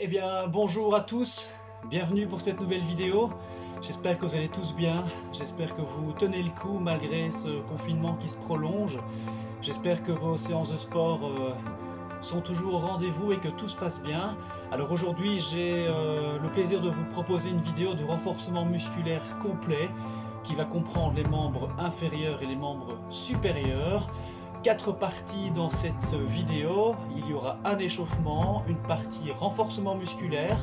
Eh bien, bonjour à tous, bienvenue pour cette nouvelle vidéo. J'espère que vous allez tous bien, j'espère que vous tenez le coup malgré ce confinement qui se prolonge. J'espère que vos séances de sport sont toujours au rendez-vous et que tout se passe bien. Alors aujourd'hui, j'ai le plaisir de vous proposer une vidéo de renforcement musculaire complet qui va comprendre les membres inférieurs et les membres supérieurs. 4 parties dans cette vidéo. Il y aura un échauffement, une partie renforcement musculaire,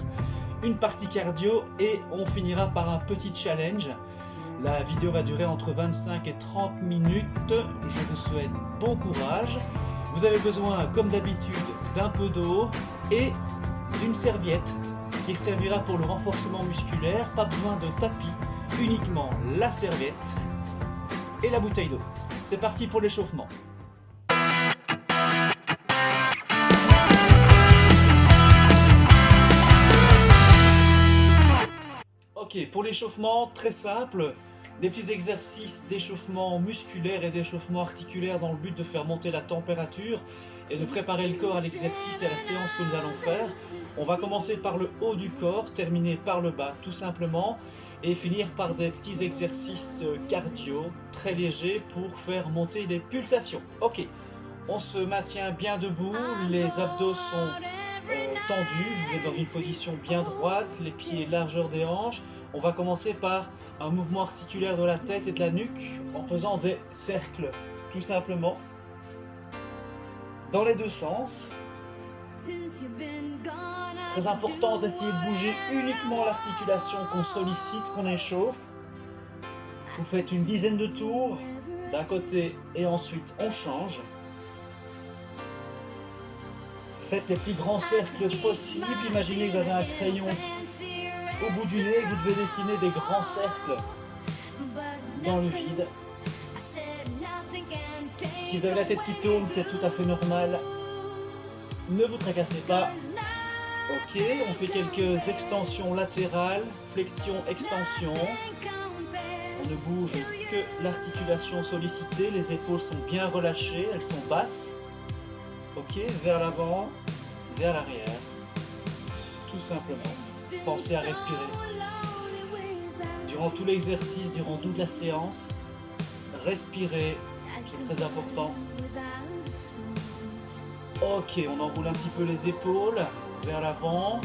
une partie cardio et on finira par un petit challenge. La vidéo va durer entre 25 et 30 minutes. Je vous souhaite bon courage. Vous avez besoin, comme d'habitude, d'un peu d'eau et d'une serviette qui servira pour le renforcement musculaire. Pas besoin de tapis, uniquement la serviette et la bouteille d'eau. C'est parti pour l'échauffement. Ok, pour l'échauffement, très simple, des petits exercices d'échauffement musculaire et d'échauffement articulaire dans le but de faire monter la température et de préparer le corps à l'exercice et à la séance que nous allons faire. On va commencer par le haut du corps, terminer par le bas tout simplement et finir par des petits exercices cardio très légers pour faire monter les pulsations. Ok, on se maintient bien debout, les abdos sont tendus, vous êtes dans une position bien droite, les pieds largeur des hanches. On va commencer par un mouvement articulaire de la tête et de la nuque en faisant des cercles, tout simplement, dans les deux sens. Très important d'essayer de bouger uniquement l'articulation qu'on sollicite, qu'on échauffe. Vous faites une dizaine de tours d'un côté et ensuite on change. Faites les plus grands cercles possibles. Imaginez que vous avez un crayon au bout du nez et que vous devez dessiner des grands cercles dans le vide. Si vous avez la tête qui tourne, c'est tout à fait normal. Ne vous tracassez pas. Ok, on fait quelques extensions latérales, flexion, extension. On ne bouge que l'articulation sollicitée. Les épaules sont bien relâchées, elles sont basses. Ok, vers l'avant, vers l'arrière, tout simplement. Pensez à respirer. Durant tout l'exercice, durant toute la séance, respirez, c'est très important. Ok, on enroule un petit peu les épaules, vers l'avant,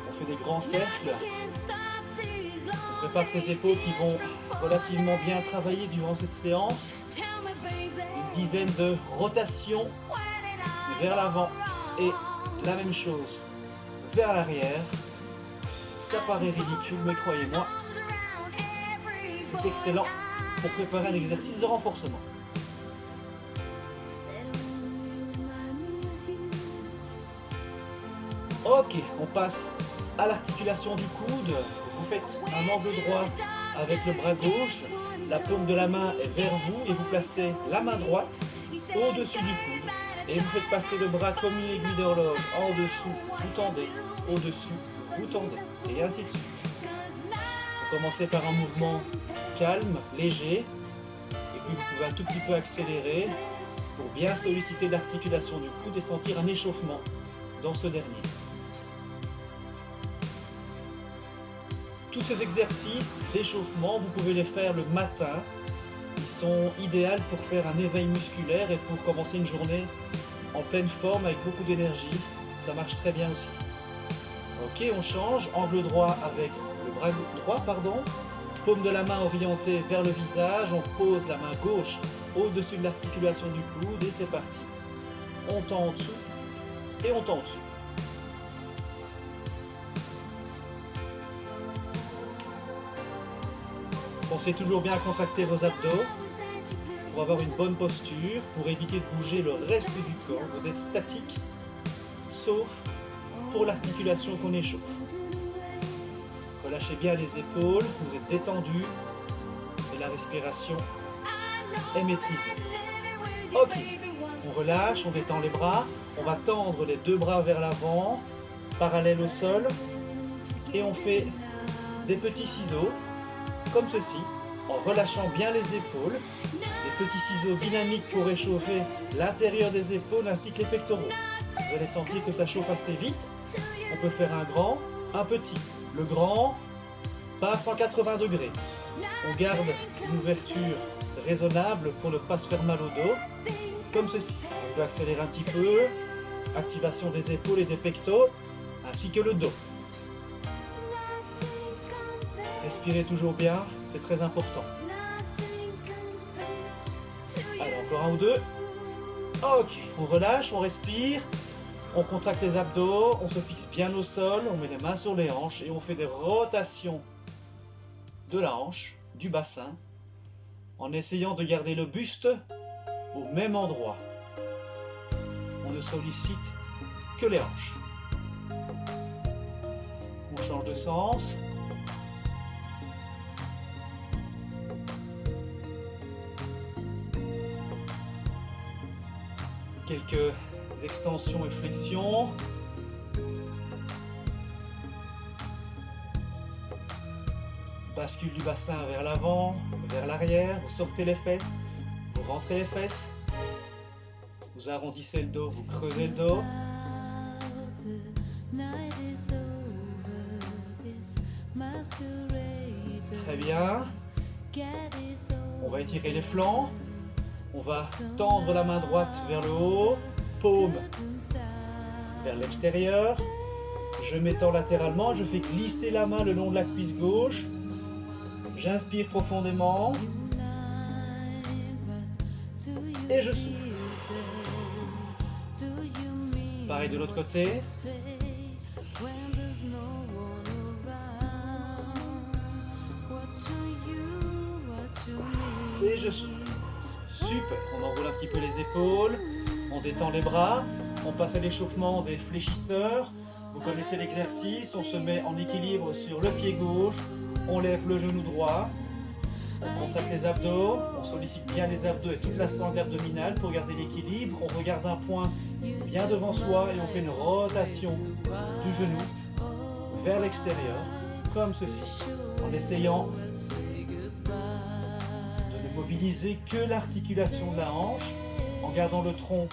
on fait des grands cercles. On prépare ces épaules qui vont relativement bien travailler durant cette séance. Une dizaine de rotations vers l'avant et la même chose vers l'arrière. Ça paraît ridicule, mais croyez-moi, c'est excellent pour préparer un exercice de renforcement. Ok, on passe à l'articulation du coude. Vous faites un angle droit avec le bras gauche, la paume de la main est vers vous et vous placez la main droite au-dessus du coude. Et vous faites passer le bras comme une aiguille d'horloge. En dessous, vous tendez. Au-dessus, vous tendez. Et ainsi de suite. Vous commencez par un mouvement calme, léger. Et puis vous pouvez un tout petit peu accélérer pour bien solliciter l'articulation du coude et sentir un échauffement dans ce dernier. Tous ces exercices d'échauffement, vous pouvez les faire le matin. Ils sont idéaux pour faire un éveil musculaire et pour commencer une journée en pleine forme avec beaucoup d'énergie. Ça marche très bien aussi. Ok, on change. Angle droit avec le bras droit, paume de la main orientée vers le visage. On pose la main gauche au-dessus de l'articulation du coude et c'est parti. On tend en dessous et on tend en dessous. Pensez toujours bien à contracter vos abdos pour avoir une bonne posture, pour éviter de bouger le reste du corps. Vous êtes statique, sauf pour l'articulation qu'on échauffe. Relâchez bien les épaules, vous êtes détendu et la respiration est maîtrisée. Ok, on relâche, on détend les bras, on va tendre les deux bras vers l'avant, parallèles au sol, et on fait des petits ciseaux comme ceci, en relâchant bien les épaules, des petits ciseaux dynamiques pour réchauffer l'intérieur des épaules ainsi que les pectoraux. Vous allez sentir que ça chauffe assez vite. On peut faire un grand, un petit. Le grand, pas à 180 degrés. On garde une ouverture raisonnable pour ne pas se faire mal au dos, comme ceci. On peut accélérer un petit peu, activation des épaules et des pectoraux, ainsi que le dos. Respirez toujours bien, c'est très important. Allez, encore un ou deux. Ok, on relâche, on respire, on contracte les abdos, on se fixe bien au sol, on met les mains sur les hanches et on fait des rotations de la hanche, du bassin, en essayant de garder le buste au même endroit. On ne sollicite que les hanches. On change de sens. Quelques extensions et flexions. Bascule du bassin vers l'avant, vers l'arrière, vous sortez les fesses, vous rentrez les fesses, vous arrondissez le dos, vous creusez le dos. Très bien. On va étirer les flancs. On va tendre la main droite vers le haut, paume vers l'extérieur. Je m'étends latéralement, je fais glisser la main le long de la cuisse gauche. J'inspire profondément. Et je souffle. Pareil de l'autre côté. Et je souffle. Super, on enroule un petit peu les épaules, on détend les bras, on passe à l'échauffement des fléchisseurs. Vous connaissez l'exercice, on se met en équilibre sur le pied gauche, on lève le genou droit, on contracte les abdos, on sollicite bien les abdos et toute la sangle abdominale pour garder l'équilibre. On regarde un point bien devant soi et on fait une rotation du genou vers l'extérieur, comme ceci, en essayant de ne mobiliser que l'articulation de la hanche, en gardant le tronc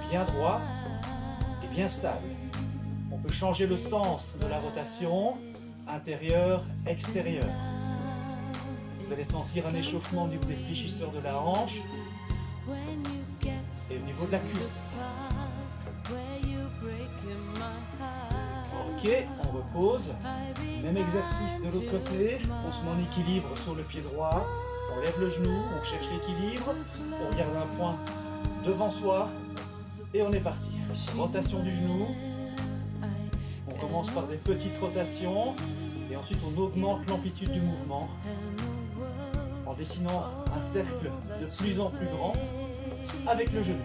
bien droit et bien stable. On peut changer le sens de la rotation, intérieur, extérieur. Vous allez sentir un échauffement au niveau des fléchisseurs de la hanche et au niveau de la cuisse. Ok, on repose. Même exercice de l'autre côté. On se met en équilibre sur le pied droit. On lève le genou, on cherche l'équilibre. On regarde un point devant soi. Et on est parti. Rotation du genou. On commence par des petites rotations. Et ensuite on augmente l'amplitude du mouvement. En dessinant un cercle de plus en plus grand avec le genou.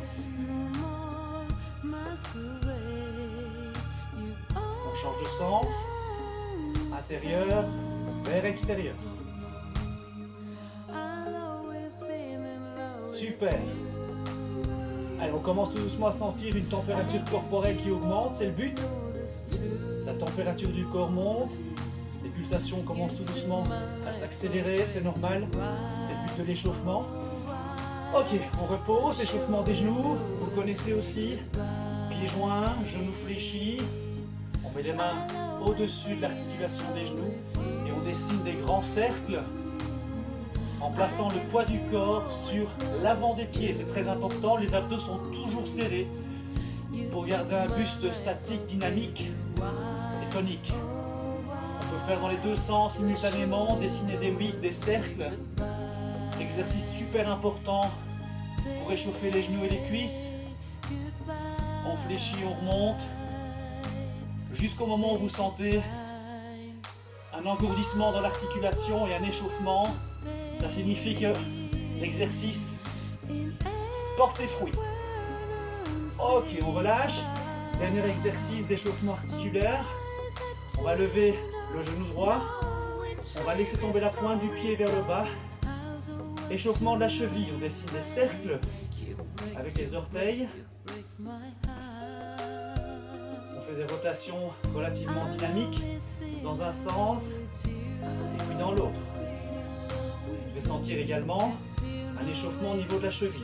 On change de sens, intérieur vers extérieur. Super. Allez, on commence tout doucement à sentir une température corporelle qui augmente, c'est le but. La température du corps monte. Les pulsations commencent tout doucement à s'accélérer, c'est normal, c'est le but de l'échauffement. Ok, on repose, échauffement des genoux, vous le connaissez aussi. Pieds joints, genoux fléchis. On met les mains au-dessus de l'articulation des genoux et on dessine des grands cercles en plaçant le poids du corps sur l'avant des pieds. C'est très important, les abdos sont toujours serrés pour garder un buste statique, dynamique et tonique. On peut faire dans les deux sens simultanément, dessiner des wicks, des cercles. Exercice super important pour réchauffer les genoux et les cuisses. On fléchit, on remonte, jusqu'au moment où vous sentez un engourdissement dans l'articulation et un échauffement. Ça signifie que l'exercice porte ses fruits. Ok, on relâche. Dernier exercice d'échauffement articulaire. On va lever le genou droit. On va laisser tomber la pointe du pied vers le bas. Échauffement de la cheville. On dessine des cercles avec les orteils. On fait des rotations relativement dynamiques dans un sens et puis dans l'autre. Vous devez sentir également un échauffement au niveau de la cheville.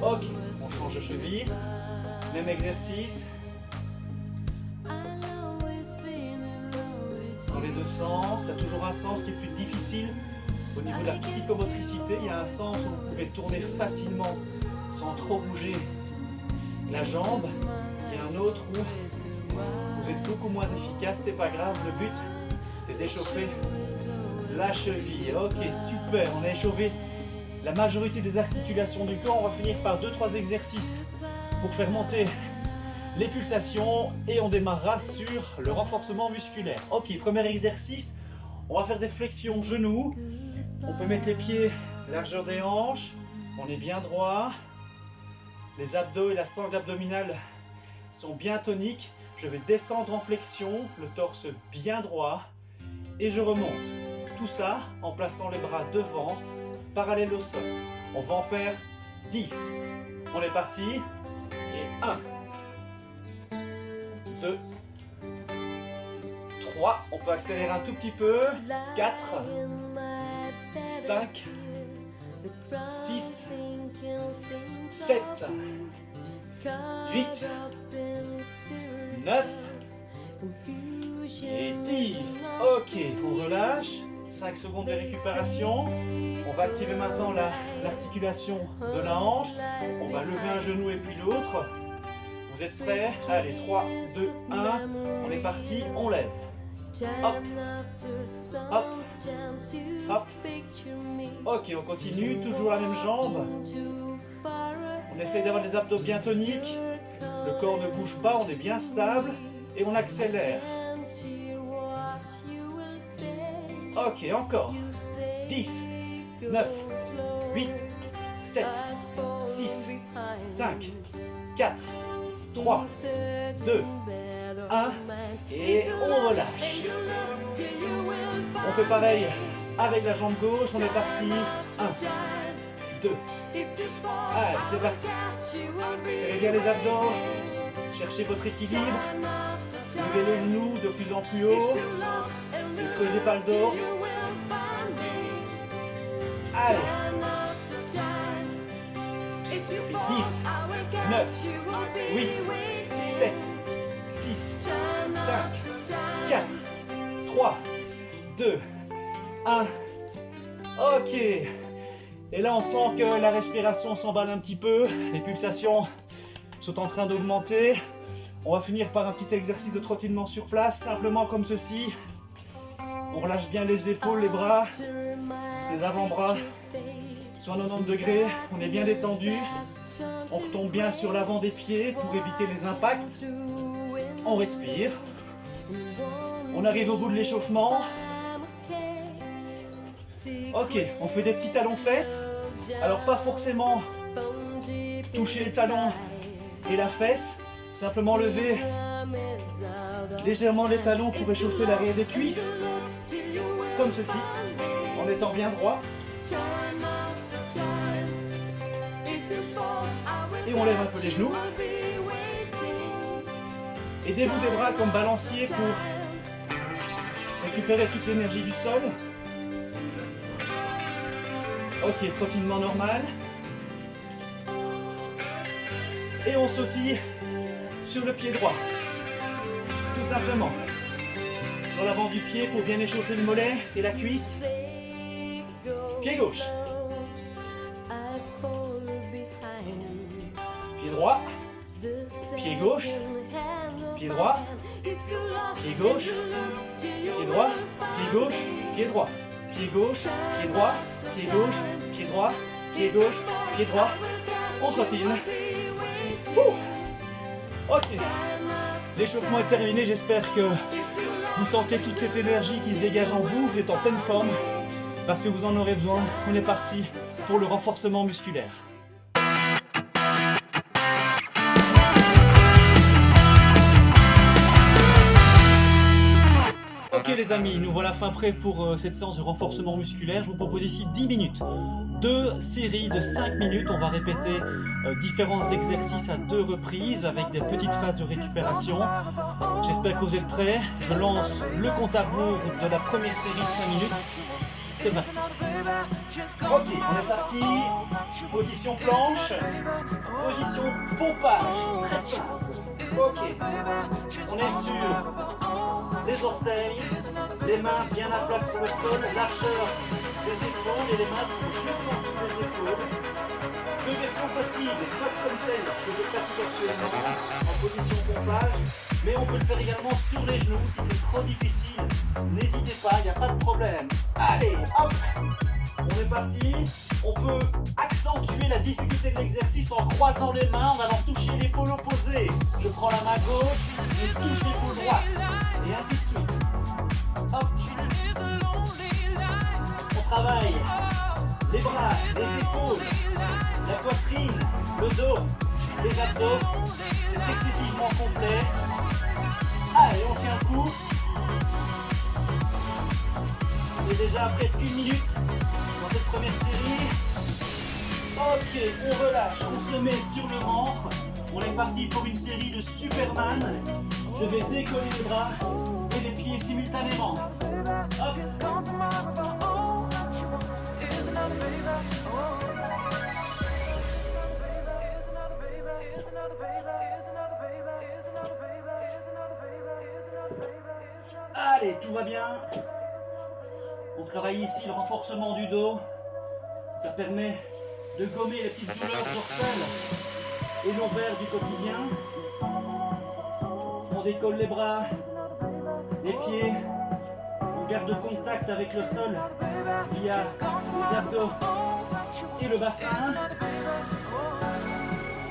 Ok, on change de cheville. Même exercice. Dans les deux sens. Il y a toujours un sens qui est plus difficile. Au niveau de la psychomotricité, il y a un sens où vous pouvez tourner facilement sans trop bouger la jambe. Il y a un autre où vous êtes beaucoup moins efficace. C'est pas grave, le but c'est d'échauffer la cheville. Ok, super, on a échauffé la majorité des articulations du corps. On va finir par 2-3 exercices pour faire monter les pulsations et on démarrera sur le renforcement musculaire. Ok, premier exercice, on va faire des flexions genoux. On peut mettre les pieds largeur des hanches, on est bien droit. Les abdos et la sangle abdominale sont bien toniques. Je vais descendre en flexion, le torse bien droit et je remonte. Tout ça en plaçant les bras devant, parallèles au sol. On va en faire 10. On est parti. Et 1, 2, 3. On peut accélérer un tout petit peu. 4, 5, 6, 7, 8, 9 et 10. Ok, on relâche. 5 secondes de récupération. On va activer maintenant l'articulation de la hanche. On va lever un genou et puis l'autre. Vous êtes prêts? Allez, 3, 2, 1. On est parti, on lève. Hop, hop, hop. Ok, on continue, toujours la même jambe. On essaye d'avoir les abdos bien toniques. Le corps ne bouge pas, on est bien stable. Et on accélère. Ok, encore. 10, 9, 8, 7, 6, 5, 4, 3, 2, 1. Et on relâche. On fait pareil avec la jambe gauche. On est parti. 1, 2. Allez, c'est parti. Serrez bien les abdos. Cherchez votre équilibre. Levez le genou de plus en plus haut. Ne creusez pas le dos. Allez. Et 10, 9, 8, 7, 6, 5, 4, 3, 2, 1. Ok. Et là, on sent que la respiration s'emballe un petit peu. Les pulsations sont en train d'augmenter. On va finir par un petit exercice de trottinement sur place, simplement comme ceci. On relâche bien les épaules, les bras, les avant-bras. Soit 90 degrés, on est bien détendu. On retombe bien sur l'avant des pieds pour éviter les impacts. On respire. On arrive au bout de l'échauffement. Ok, on fait des petits talons-fesses. Alors pas forcément toucher les talons et la fesse. Simplement lever légèrement les talons pour réchauffer l'arrière des cuisses. Comme ceci, en étant bien droit. Et on lève un peu les genoux. Aidez-vous des bras comme balancier pour récupérer toute l'énergie du sol. Ok, trottinement normal. Et on sautille sur le pied droit. Tout simplement. Sur l'avant du pied pour bien échauffer le mollet et la cuisse. Pied gauche. Pied droit. Pied gauche. Pied droit. Pied gauche. Pied droit. Pied gauche. Pied droit. Pied gauche. Pied droit. Pied gauche. Pied droit. Pied gauche. Pied droit. On trottine. Ok. L'échauffement est terminé. J'espère que vous sentez toute cette énergie qui se dégage en vous. Vous êtes en pleine forme parce que vous en aurez besoin. On est parti pour le renforcement musculaire. Ok les amis, nous voilà fin prêts pour cette séance de renforcement musculaire. Je vous propose ici 10 minutes. 2 séries de 5 minutes. On va répéter différents exercices à 2 reprises avec des petites phases de récupération. J'espère que vous êtes prêts. Je lance le compte à rebours de la première série de 5 minutes. c'est parti. Ok, on est parti. Position planche. Position pompage. Très simple. Ok. On est sur les orteils. Les mains bien à plat sur le sol. Largeur des épaules et les mains sont juste en dessous des épaules. Deux versions possibles, soit comme celle que je pratique actuellement en position pompage, mais on peut le faire également sur les genoux si c'est trop difficile. N'hésitez pas, il n'y a pas de problème. Allez, hop, on est parti. On peut accentuer la difficulté de l'exercice en croisant les mains, en allant toucher l'épaule opposée. Je prends la main gauche, je touche l'épaule droite, et ainsi de suite. Hop. On travaille les bras, les épaules, la poitrine, le dos, les abdos. C'est excessivement complet. Allez, on tient le coup. On est déjà à presque 1 minute dans cette première série. Ok, on relâche, on se met sur le ventre. On est parti pour une série de Superman. Je vais décoller les bras et les pieds simultanément. Hop. Allez, tout va bien. On travaille ici le renforcement du dos. Ça permet de gommer les petites douleurs dorsales et lombaires du quotidien. On décolle les bras, les pieds. On garde contact avec le sol via les abdos et le bassin.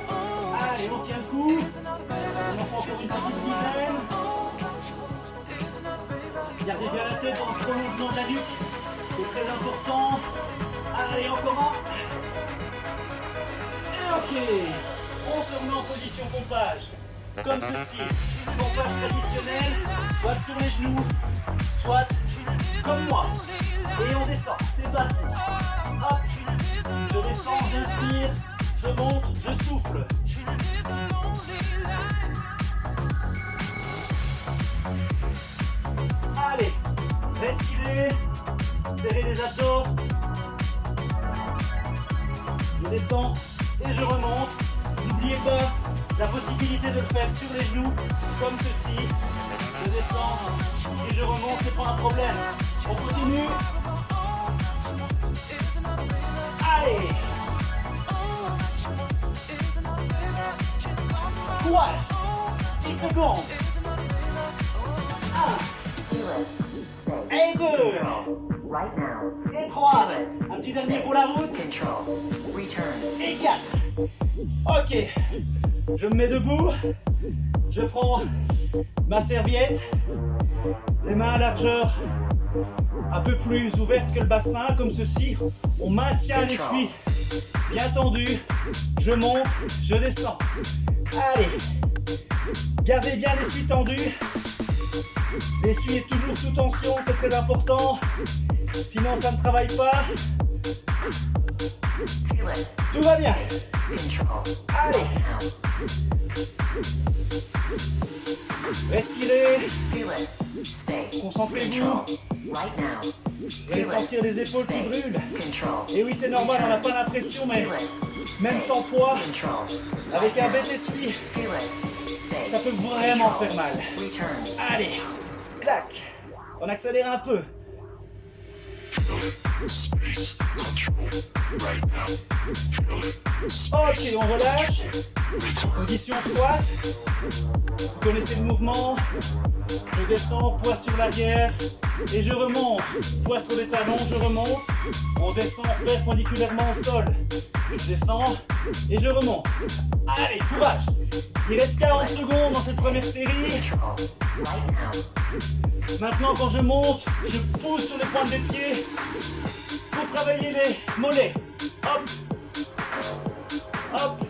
Allez, on tient le coup. On en fait encore une petite dizaine. Gardez bien la tête dans le prolongement de la nuque. C'est très important. Allez, encore un. Et ok. On se remet en position pompage. Comme ceci. Pompage traditionnel. Soit sur les genoux. Soit comme moi. Et on descend. C'est parti. Hop. Je descends, j'inspire. Je monte, je souffle. Allez, respirez, serrez les abdos. Je descends et je remonte. N'oubliez pas la possibilité de le faire sur les genoux, comme ceci. Je descends et je remonte, c'est pas un problème. On continue. Allez. Courage. 10 secondes. 1. Et 2. Et 3. Un petit dernier pour la route. Et 4. Ok. Je me mets debout. Je prends ma serviette. Les mains à largeur un peu plus ouverte que le bassin, comme ceci. On maintient l'essuie bien tendu. Je monte, je descends. Allez. Gardez bien l'essuie tendu. L'essuie est toujours sous tension, c'est très important. Sinon, ça ne travaille pas. Tout va bien. Allez. Respirez. Concentrez-vous. Vous allez sentir les épaules qui brûlent. Et oui, c'est normal, on n'a pas l'impression, mais même sans poids, avec un bête essuie, ça peut vraiment faire mal. Allez, clac. On accélère un peu. Ok, on relâche. Position squat. Vous connaissez le mouvement. Je descends, poids sur l'arrière et je remonte. Poids sur les talons, je remonte. On descend perpendiculairement au sol. Je descends et je remonte. Allez, courage. Il reste 40 secondes dans cette première série. Maintenant, quand je monte, je pousse sur les pointes des pieds pour travailler les mollets. Hop. Hop.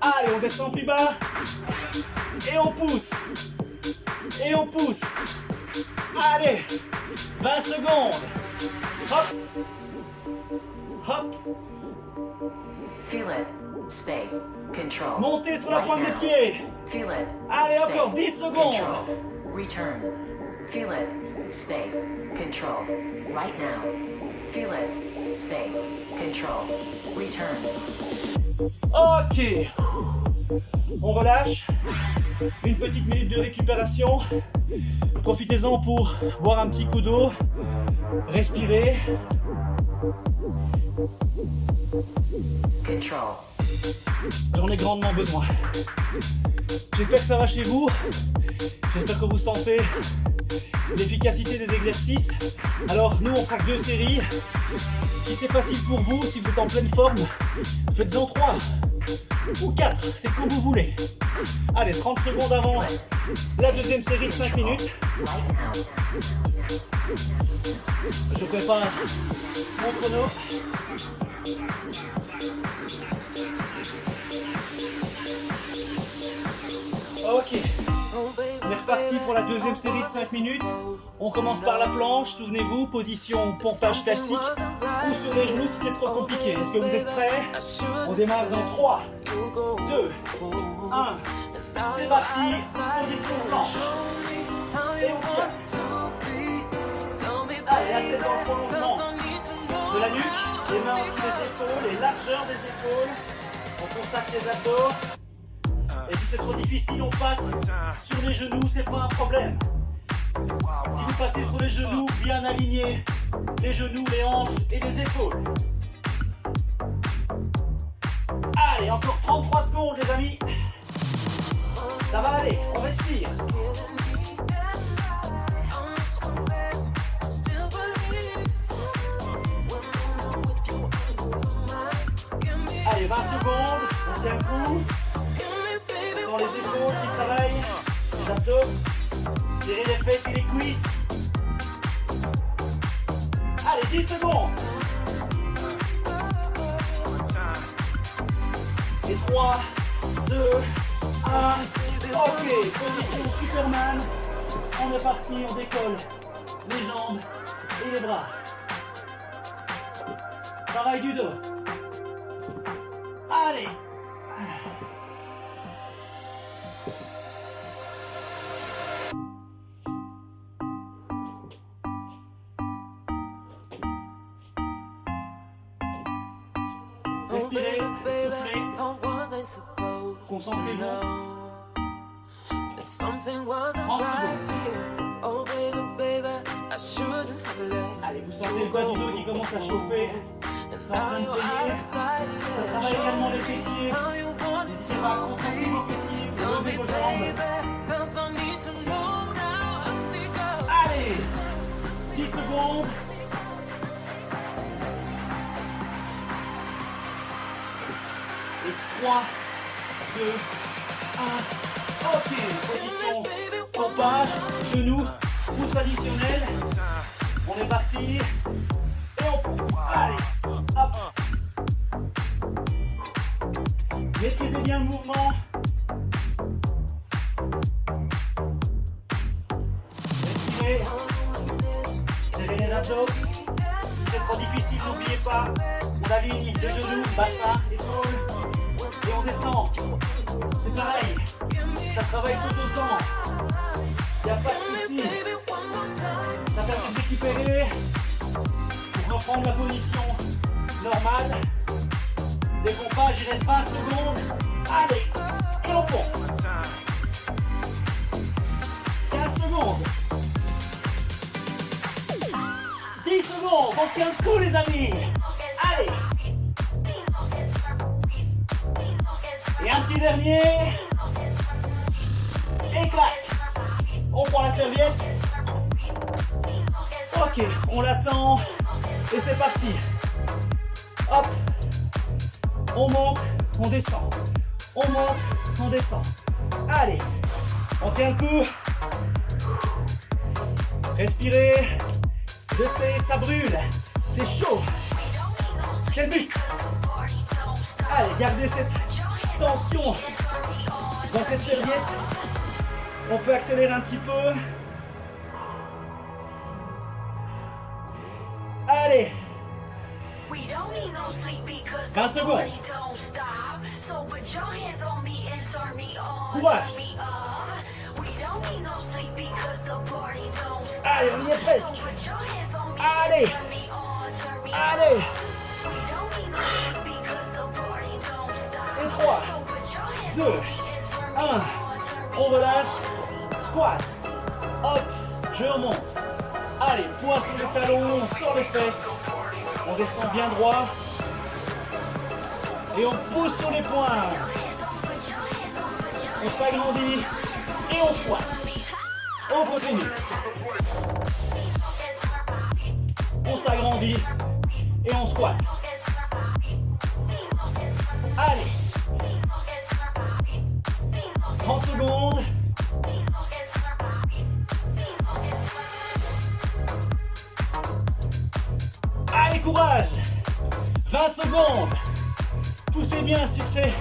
Allez, on descend plus bas. Et on pousse. Et on pousse. Allez. 20 secondes. Hop. Hop. Feel it. Space. Control. Montez sur la pointe des pieds. Feel it. Allez, Space. encore 10 secondes. Control. Return. Feel it. Space. Control. right now. Feel it. Space. Control. Return. Ok. On relâche. Une petite minute de récupération. Profitez-en pour boire un petit coup d'eau. Respirer. Control. J'en ai grandement besoin. J'espère que ça va chez vous. J'espère que vous sentez l'efficacité des exercices. Alors nous on fera que 2 séries. Si c'est facile pour vous, si vous êtes en pleine forme, faites-en 3 ou 4, c'est comme vous voulez. Allez, 30 secondes avant la deuxième série de 5 minutes. Je prépare mon chrono. Ok, on est reparti pour la deuxième série de 5 minutes. On commence par la planche, souvenez-vous, position pompage classique, ou sur les genoux si c'est trop compliqué. Est-ce que vous êtes prêts? On démarre dans 3, 2, 1, c'est parti, position planche. Et on tient. Allez, la tête dans le prolongement de la nuque, les mains au-dessus des épaules, les largeurs des épaules. On contacte les abdos. Et si c'est trop difficile, on passe sur les genoux, c'est pas un problème. Si vous passez sur les genoux, bien alignés, les genoux, les hanches et les épaules. Allez, encore 33 secondes les amis. Ça va aller, on respire. Allez, 20 secondes, on tient le coup. Sans les épaules qui travaillent, les abdos, serrez les fesses et les cuisses. Allez, 10 secondes. Et 3, 2, 1. Ok, position Superman. On est parti, on décolle les jambes et les bras. Travail du dos. Allez. Respirez, soufflez, concentrez-vous. 30 secondes. Allez, vous sentez le bas du dos qui commence à chauffer. C'est en train de payer. Ça travaille également les fessiers. N'hésitez pas à contracter vos fessiers pour lever vos jambes. Allez, 10 secondes. Et 3, 2, 1. Ok, position pompage, genoux ou traditionnel. On est parti. Et on pompe. Allez, hop. Maîtrisez bien le mouvement. Respirez. Serrez les abdos. Si c'est trop difficile, n'oubliez pas, on aligne les genoux, bassin, épaules. Et on descend. C'est pareil. Ça travaille tout autant. Il n'y a pas de souci. Ça permet de récupérer pour reprendre la position normale. Dépompage, il reste 20 secondes. Allez, et on pompe. 15 secondes. 10 secondes. On tient le coup les amis. Allez. Et un petit dernier. Et clac. On prend la serviette. Ok, on l'attend. Et c'est parti. Hop. On monte, on descend. On monte, on descend. Allez. On tient le coup. Respirez. Je sais, ça brûle. C'est chaud. C'est le but. Allez, gardez cette tension dans cette serviette. On peut accélérer un petit peu. Allez. 20 secondes. Courage. Allez, on y est presque. Allez. Allez. Et 3, 2, 1. On relâche. Squat. Hop. Je remonte. Allez, poing sur les talons, on sort les fesses. On descend bien droit. Et on pousse sur les pointes. On s'agrandit et on squatte. On continue. On s'agrandit et on squatte. Allez. 30 secondes. Allez, courage. 20 secondes. Poussez bien sur ces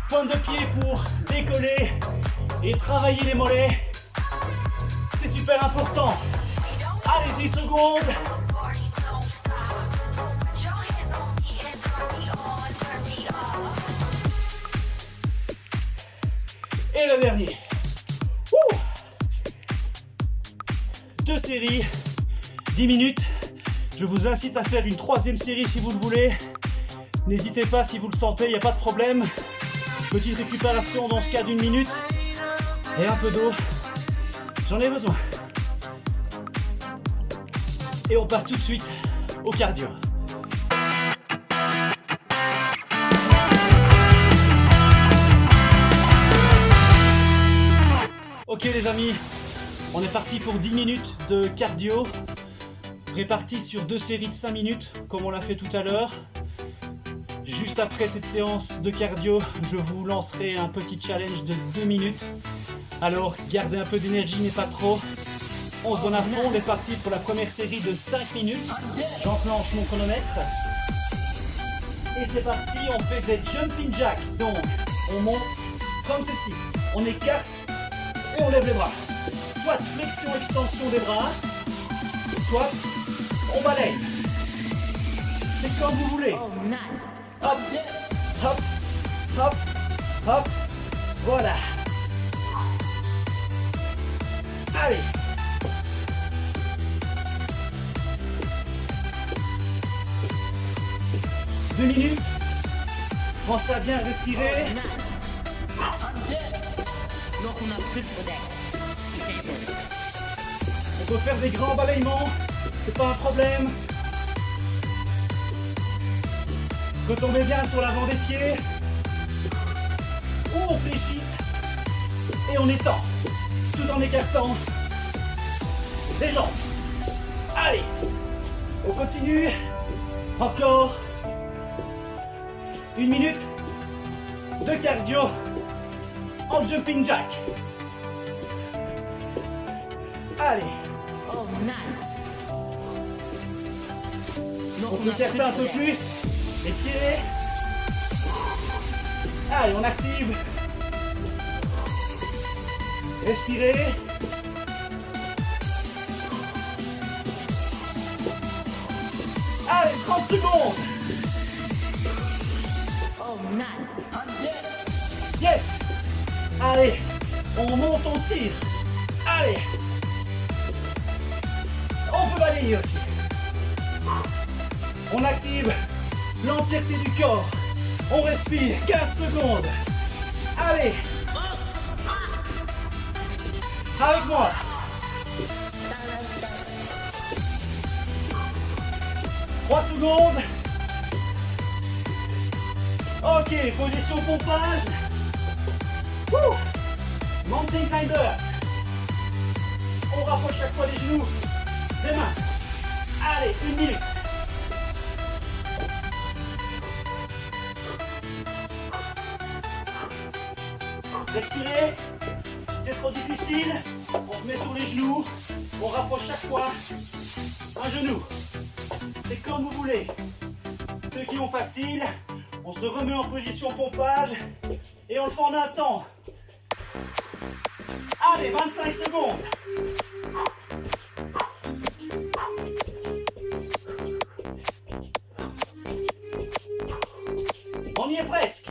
pointes de pied pour décoller et travailler les mollets. C'est super important. Allez, 10 secondes. Et le dernier. Ouh. 2 séries, 10 minutes. Je vous incite à faire une 3e série si vous le voulez. N'hésitez pas si vous le sentez, il n'y a pas de problème. Petite récupération dans ce cas d'1 minute. Et un peu d'eau. J'en ai besoin. Et on passe tout de suite au cardio. Ok les amis, on est parti pour 10 minutes de cardio. Réparti sur 2 séries de 5 minutes, comme on l'a fait tout à l'heure. Juste après cette séance de cardio, je vous lancerai un petit challenge de 2 minutes. Alors, gardez un peu d'énergie, mais pas trop. On se donne à fond, on est parti pour la première série de 5 minutes. J'enclenche mon chronomètre. Et c'est parti, on fait des jumping jacks. Donc, on monte comme ceci. On écarte et on lève les bras. Soit flexion, extension des bras, soit on balaye. C'est comme vous voulez. Hop, hop, hop, hop. Voilà. Allez. Deux minutes. Pensez à bien respirer. On peut faire des grands balayements. C'est pas un problème. Retombez bien sur l'avant des pieds. Ou on fléchit. Et on étend. Tout en écartant les jambes. Allez. On continue. Encore. 1 minute de cardio en jumping jack. Allez. On peut écarter un peu plus les pieds. Allez, on active. Respirez. Allez, 30 secondes. Yes. Allez, on monte, on tire. Allez. On peut balayer aussi. On active l'entièreté du corps. On respire 15 secondes. Allez. Avec moi. Trois secondes. Ok, position pompage. Wouh. Mountain climbers. On rapproche chaque fois les genoux des mains. Allez, 1 minute. Respirez. Si c'est trop difficile, on se met sur les genoux. On rapproche chaque fois un genou. C'est comme vous voulez. Ceux qui ont facile, on se remet en position pompage et on le fait en un temps. Allez, 25 secondes. On y est presque.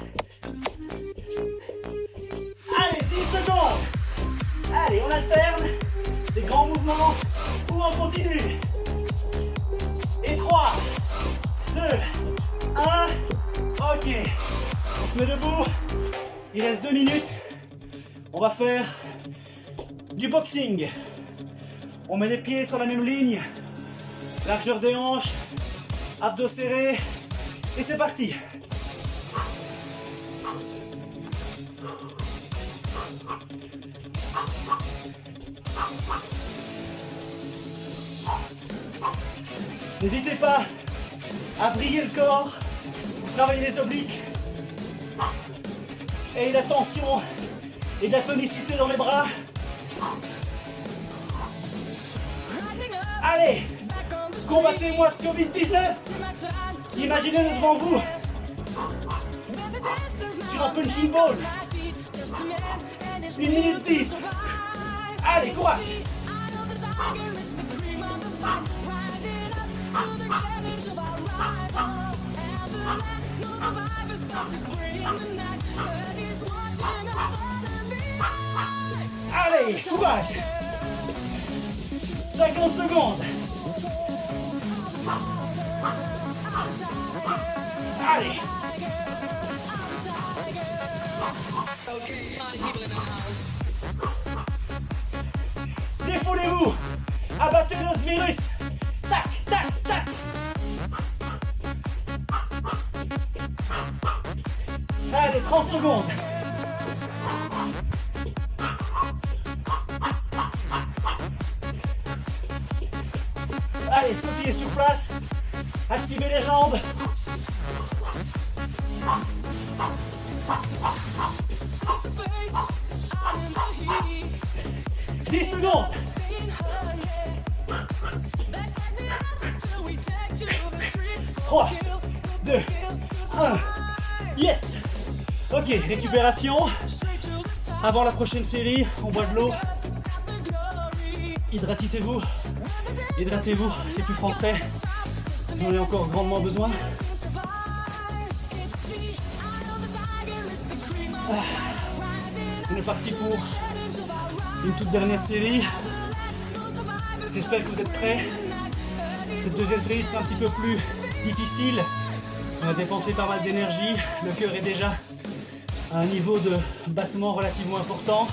Allez, 10 secondes. Allez, on alterne des grands mouvements ou on continue. 3, 2, 1. Ok. On se met debout. Il reste 2 minutes. On va faire du boxing. On met les pieds sur la même ligne. Largeur des hanches. Abdos serrés. Et c'est parti. N'hésitez pas à vriller le corps pour travailler les obliques. Et la tension et de la tonicité dans les bras. Allez, combattez-moi ce Covid-19. Imaginez-le devant vous sur un punching ball. 1 minute 10. Allez, courage. Allez, courage. 50 secondes. Allez. Défoulez-vous. Abattez le virus. Tac, tac, tac. Allez, 30 secondes. Allez, sautillez sur place. Activez les jambes. 10 secondes. 3, 2, 1. Yes. Ok, récupération. Avant la prochaine série, on boit de l'eau. Hydratez-vous. Hydratez-vous, c'est plus français. On en a encore grandement besoin. On est parti pour une toute dernière série. J'espère que vous êtes prêts. Cette deuxième série sera un petit peu plus difficile. On a dépensé pas mal d'énergie. Le cœur est déjà à un niveau de battement relativement important.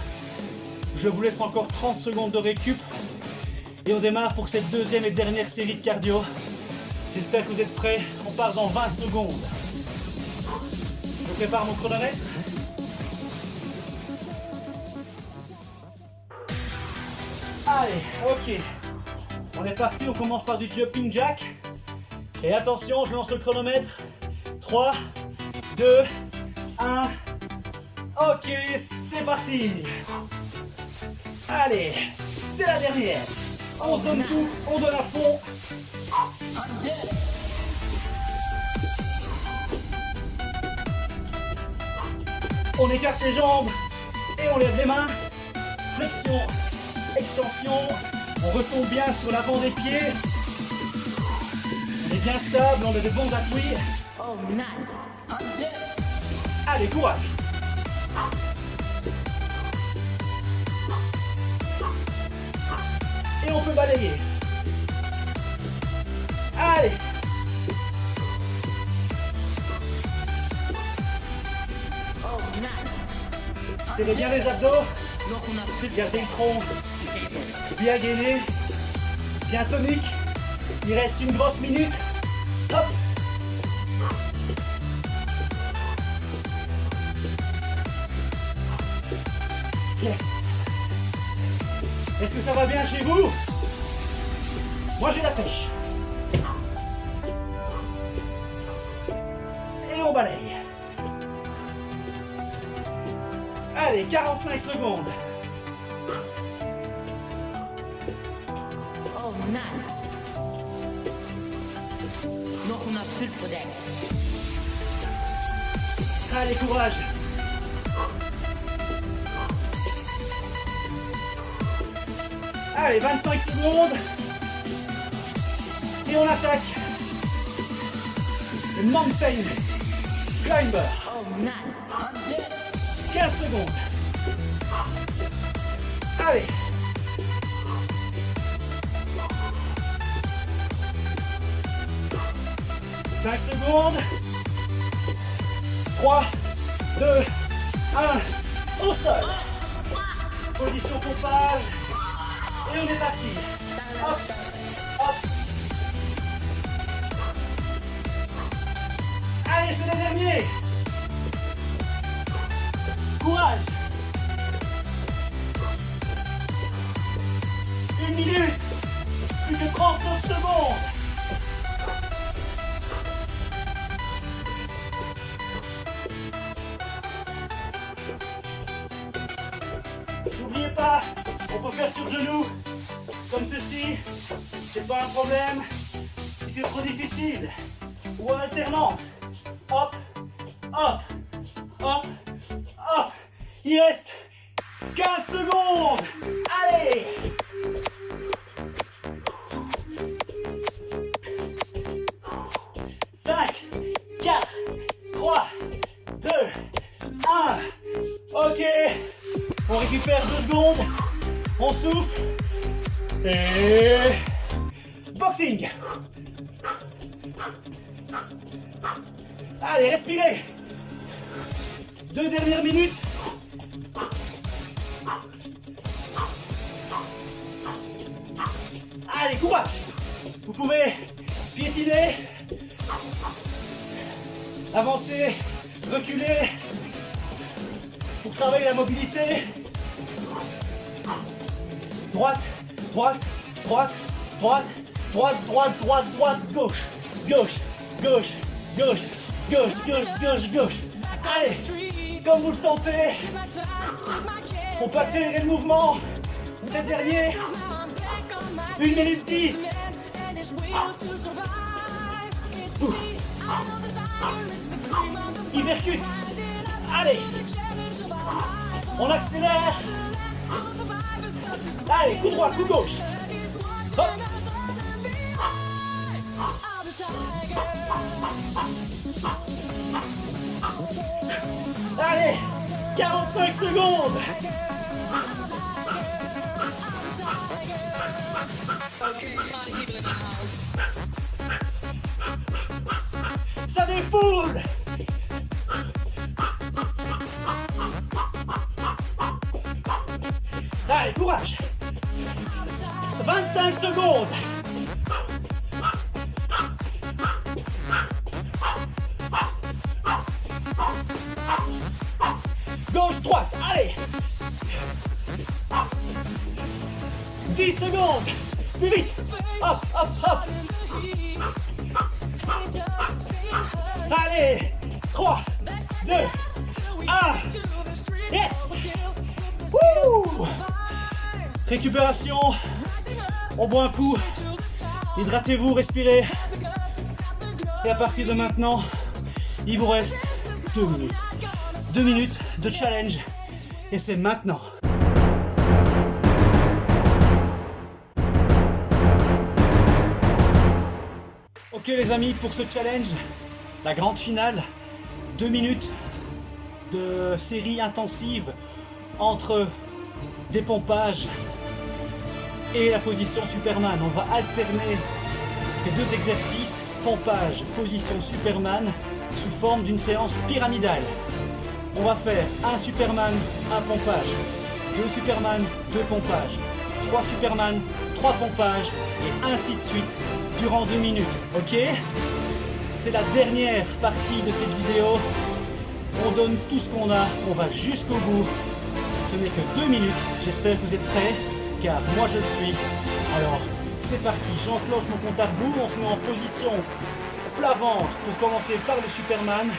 Je vous laisse encore 30 secondes de récup. Et on démarre pour cette deuxième et dernière série de cardio. J'espère que vous êtes prêts. On part dans 20 secondes. Je prépare mon chronomètre. Allez, ok. On est parti, on commence par du jumping jack. Et attention, je lance le chronomètre. 3, 2, 1. Ok, c'est parti. Allez, c'est la dernière. On donne tout, on donne à fond. On écarte les jambes et on lève les mains. Flexion, extension. On retombe bien sur l'avant des pieds. On est bien stable, on a des bons appuis. Allez, courage. Et on peut balayer. Allez. Serrez bien les abdos. Gardez le tronc bien gainé, bien tonique. Il reste une grosse minute. Hop. Yes. Est-ce que ça va bien chez vous? Moi j'ai la pêche. Et on balaye. Allez, 45 secondes. Allez, courage. Allez, 25 secondes. Et on attaque. Le mountain climber. 15 secondes. Allez. 5 secondes. 3, 2, 1. Au sol. Position pompage. Et on est parti. Hop, hop. Allez, c'est le dernier. Courage. 1 minute. Plus que 39 secondes. N'oubliez pas, on peut faire sur genou, comme ceci, c'est pas un problème. Si c'est trop difficile, ou en alternance, hop, hop, hop, hop. Il reste 15 secondes. Allez. Cinq, 4, 3, 2, 1. Ok. On récupère 2 secondes. On souffle. Et... boxing. Allez, respirez. 2 dernières minutes. Allez, courage. Vous pouvez piétiner, avancer, reculer pour travailler la mobilité. Droite, droite, droite, droite, droite, droite, droite, droite, gauche, gauche, gauche, gauche, gauche, gauche, gauche, gauche. Allez, comme vous le sentez, on peut accélérer le mouvement. C'est le dernier. 1 minute 10. Hypercute. Allez. On accélère. Allez, coup droit, coup gauche. Hop. Allez, 45 secondes. Ça défoule. Allez, courage. 25 secondes. Gauche, droite, allez. 10 secondes. Plus vite. Hop, hop, hop. Allez. 3, 2, 1. Yes. Wouh. Récupération. On boit un coup. Hydratez-vous, respirez. Et à partir de maintenant, il vous reste 2 minutes. 2 minutes de challenge. Et c'est maintenant. Ok les amis, pour ce challenge, la grande finale, 2 minutes de série intensive entre des pompages et la position Superman. On va alterner ces 2 exercices, pompage, position Superman, sous forme d'une séance pyramidale. On va faire un Superman, un pompage, 2 Superman, 2 pompages, 3 Superman, 3 pompages et ainsi de suite durant 2 minutes, ok? C'est la dernière partie de cette vidéo. On donne tout ce qu'on a, on va jusqu'au bout. Ce n'est que 2 minutes, j'espère que vous êtes prêts, car moi je le suis. Alors, c'est parti, j'enclenche mon compte à rebours, on se met en position plat ventre pour commencer par le Superman,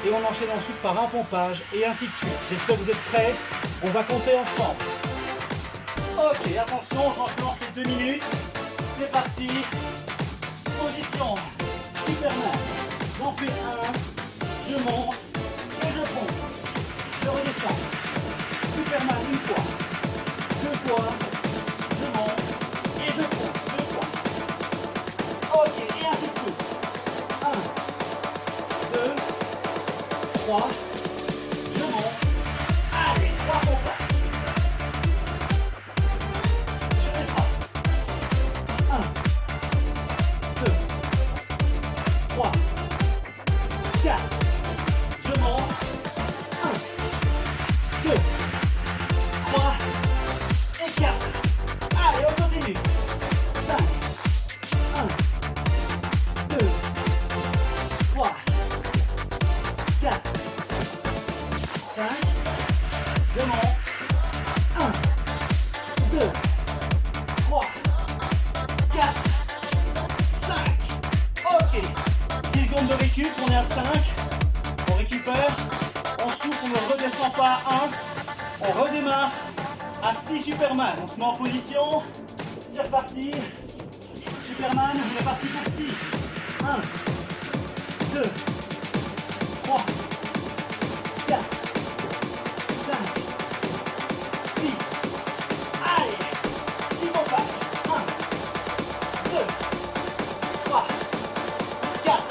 et on enchaîne ensuite par un pompage, et ainsi de suite. J'espère que vous êtes prêts, on va compter ensemble. Ok, attention, j'enclenche les 2 minutes, c'est parti. Position Superman, j'en fais un, je monte, et je pompe, je redescends. Superman une fois, 2 fois, je monte et je pompe 2 fois. Ok, et ainsi de suite. 1, 2, 3, je monte. Allez, 3 pompages. Je descends. 1, 2, 3, 5. Je monte. 1, 2, 3, 4, 5. Ok. 10 secondes de récup, on est à 5. On récupère. On souffle, on ne redescend pas à 1. On redémarre à 6 Superman. On se met en position. C'est reparti. Superman, on est parti pour 6. 1, 2, 3, 4, 5, 6. Allez, 6 pompages. 1, 2, 3, 4,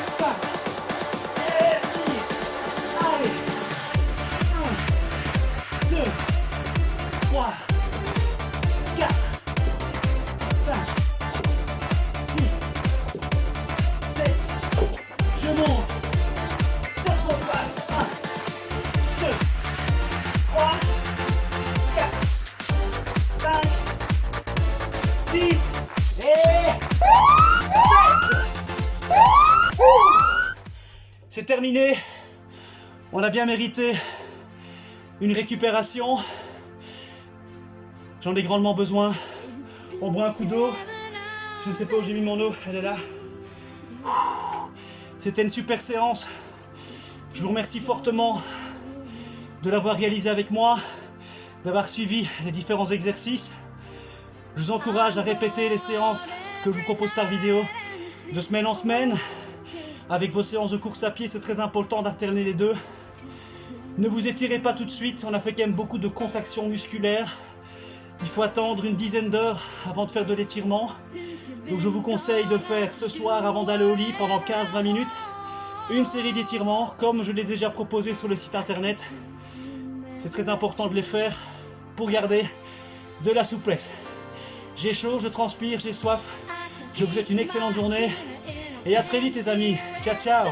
5 et 6. Allez. 1, 2, 3, 4, 5, 6, 7. Je monte. 7 pompages. 1, 2, 3, 4, 5, 6 et 7. C'est terminé. On a bien mérité une récupération. J'en ai grandement besoin. On boit un coup d'eau. Je ne sais pas où j'ai mis mon eau. Elle est là. C'était une super séance. Je vous remercie fortement de l'avoir réalisé avec moi, d'avoir suivi les différents exercices. Je vous encourage à répéter les séances que je vous propose par vidéo de semaine en semaine. Avec vos séances de course à pied, c'est très important d'alterner les deux. Ne vous étirez pas tout de suite, on a fait quand même beaucoup de contractions musculaires. Il faut attendre une dizaine d'heures avant de faire de l'étirement. Donc je vous conseille de faire ce soir, avant d'aller au lit, pendant 15-20 minutes, une série d'étirements, comme je les ai déjà proposés sur le site internet. C'est très important de les faire pour garder de la souplesse. J'ai chaud, je transpire, j'ai soif. Je vous souhaite une excellente journée et à très vite les amis. Ciao ciao.